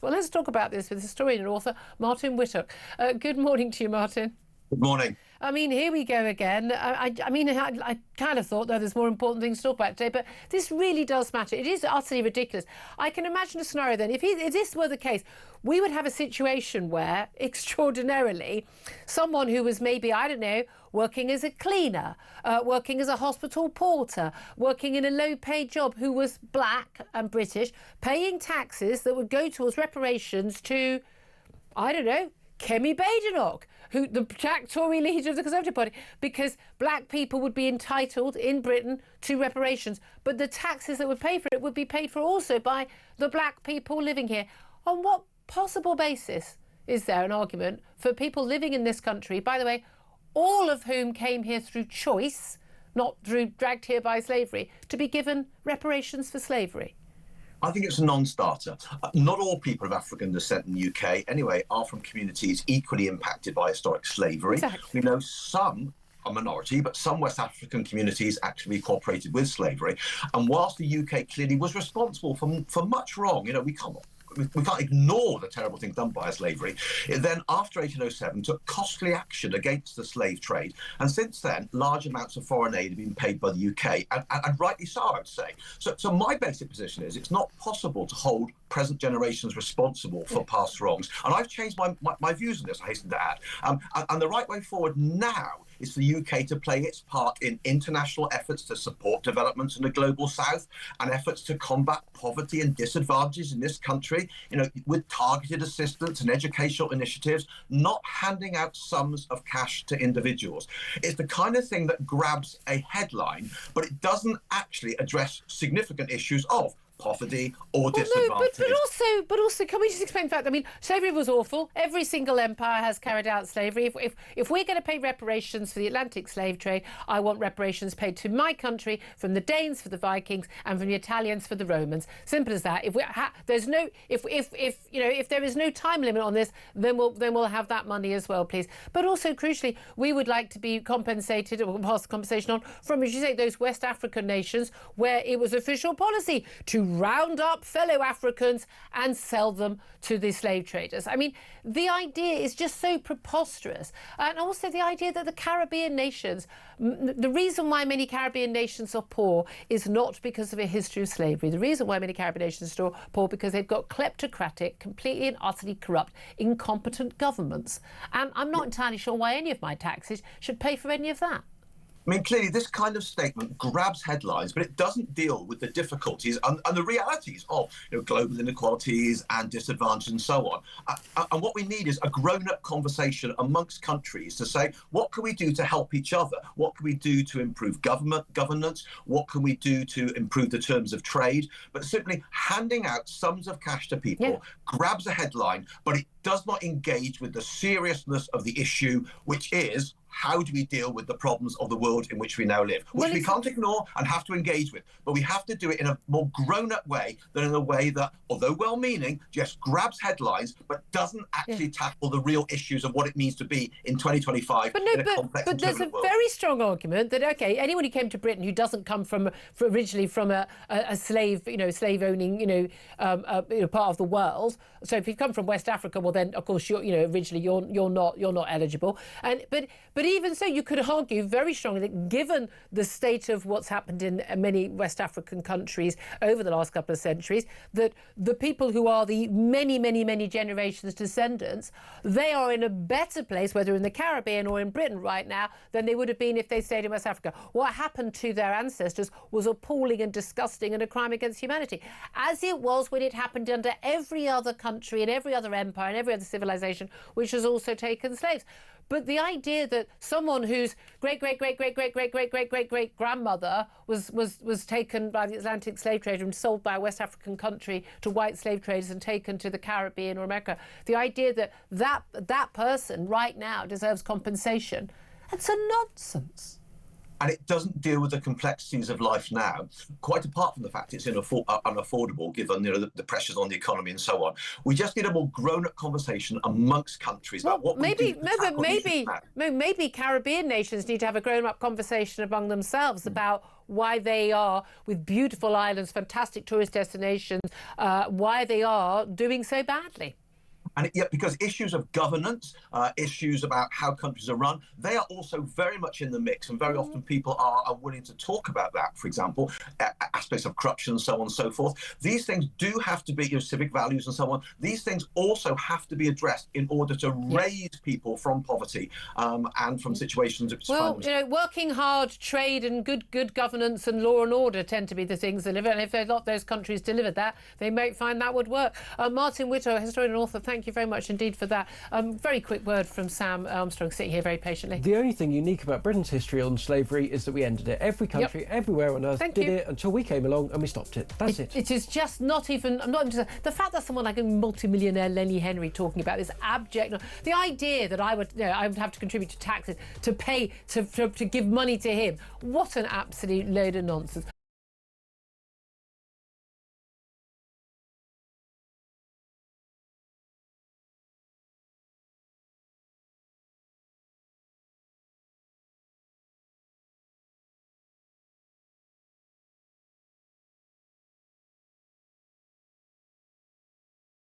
Well, let's talk about this with historian and author Martyn Whittock. Good morning to you, Martyn. Good morning. I mean, here we go again. I kind of thought, though, there's more important things to talk about today, but this really does matter. It is utterly ridiculous. I can imagine a scenario then, if this were the case, we would have a situation where, extraordinarily, someone who was maybe, I don't know, working as a cleaner, working as a hospital porter, working in a low-paid job, who was black and British, paying taxes that would go towards reparations to, I don't know, Kemi Badenoch, who the Black Tory leader of the Conservative Party, because black people would be entitled in Britain to reparations, but the taxes that would pay for it would be paid for also by the black people living here. On what possible basis is there an argument for people living in this country, by the way, all of whom came here through choice, not through dragged here by slavery, to be given reparations for slavery? I think it's a non-starter. Not all people of African descent in the UK, anyway, are from communities equally impacted by historic slavery. Exactly. We know some, a minority, but some West African communities actually cooperated with slavery. And whilst the UK clearly was responsible for much wrong, we can't ignore the terrible things done by slavery. It then, after 1807, took costly action against the slave trade. And since then, large amounts of foreign aid have been paid by the UK, and rightly so, I would say. So my basic position is it's not possible to hold present generations responsible for past wrongs. And I've changed my views on this, I hasten to add. And the right way forward now is for the UK to play its part in international efforts to support developments in the global south and efforts to combat poverty and disadvantages in this country, with targeted assistance and educational initiatives, not handing out sums of cash to individuals. It's the kind of thing that grabs a headline, but it doesn't actually address significant issues of poverty or disadvantage. No, but also, can we just explain the fact? I mean, slavery was awful. Every single empire has carried out slavery. If we're going to pay reparations for the Atlantic slave trade, I want reparations paid to my country from the Danes for the Vikings and from the Italians for the Romans. Simple as that. If there is no time limit on this, then we'll have that money as well, please. But also, crucially, we would like to be compensated, or pass compensation on, from, as you say, those West African nations where it was official policy to round up fellow Africans and sell them to the slave traders. I mean, the idea is just so preposterous. And also the idea that the Caribbean nations, the reason why many Caribbean nations are poor is not because of a history of slavery. The reason why many Caribbean nations are poor because they've got kleptocratic, completely and utterly corrupt, incompetent governments. And I'm not entirely sure why any of my taxes should pay for any of that. I mean, clearly, this kind of statement grabs headlines, but it doesn't deal with the difficulties and the realities of global inequalities and disadvantage and so on. And what we need is a grown-up conversation amongst countries to say, what can we do to help each other? What can we do to improve governance? What can we do to improve the terms of trade? But simply handing out sums of cash to people grabs a headline, but it does not engage with the seriousness of the issue, which is, how do we deal with the problems of the world in which we now live, which we can't ignore and have to engage with. But we have to do it in a more grown-up way than in a way that, although well-meaning, just grabs headlines but doesn't actually tackle the real issues of what it means to be in 2025 in a complex and there's a world. very strong argument that, OK, anyone who came to Britain who doesn't come originally from a slave, slave-owning, part of the world. So if you come from West Africa, well, then, of course, originally you're not eligible. But even so, you could argue very strongly that given the state of what's happened in many West African countries over the last couple of centuries, that the people who are the many, many, many generations descendants, they are in a better place, whether in the Caribbean or in Britain right now, than they would have been if they stayed in West Africa. What happened to their ancestors was appalling and disgusting and a crime against humanity, as it was when it happened under every other country and every other empire and every other civilization which has also taken slaves. But the idea that someone whose great-great-great-great-great-great-great-great-great-grandmother was taken by the Atlantic slave trade and sold by a West African country to white slave traders and taken to the Caribbean or America, the idea that person right now deserves compensation, that's a nonsense. And it doesn't deal with the complexities of life now, quite apart from the fact it's unaffordable, given the pressures on the economy and so on. We just need a more grown-up conversation amongst countries about what we do to tackle these issues now. Maybe Caribbean nations need to have a grown-up conversation among themselves about why they are, with beautiful islands, fantastic tourist destinations, why they are doing so badly. And because issues of governance, issues about how countries are run, they are also very much in the mix. And very often people are willing to talk about that, for example, aspects of corruption and so on and so forth. These things do have to be, civic values and so on. These things also have to be addressed in order to raise people from poverty and from situations which working hard, trade and good governance and law and order tend to be the things that live. And if a lot of those countries delivered that, they might find that would work. Martyn Whittock, historian and author, thank you very much indeed for that. Very quick word from Sam Armstrong, sitting here very patiently. The only thing unique about Britain's history on slavery is that we ended it. Every country, everywhere on earth did it until we came along and we stopped it. That's it. It is just not even... the fact that someone like a multimillionaire Lenny Henry talking about this abject... The idea that I would have to contribute to taxes, to pay, to give money to him, what an absolute load of nonsense.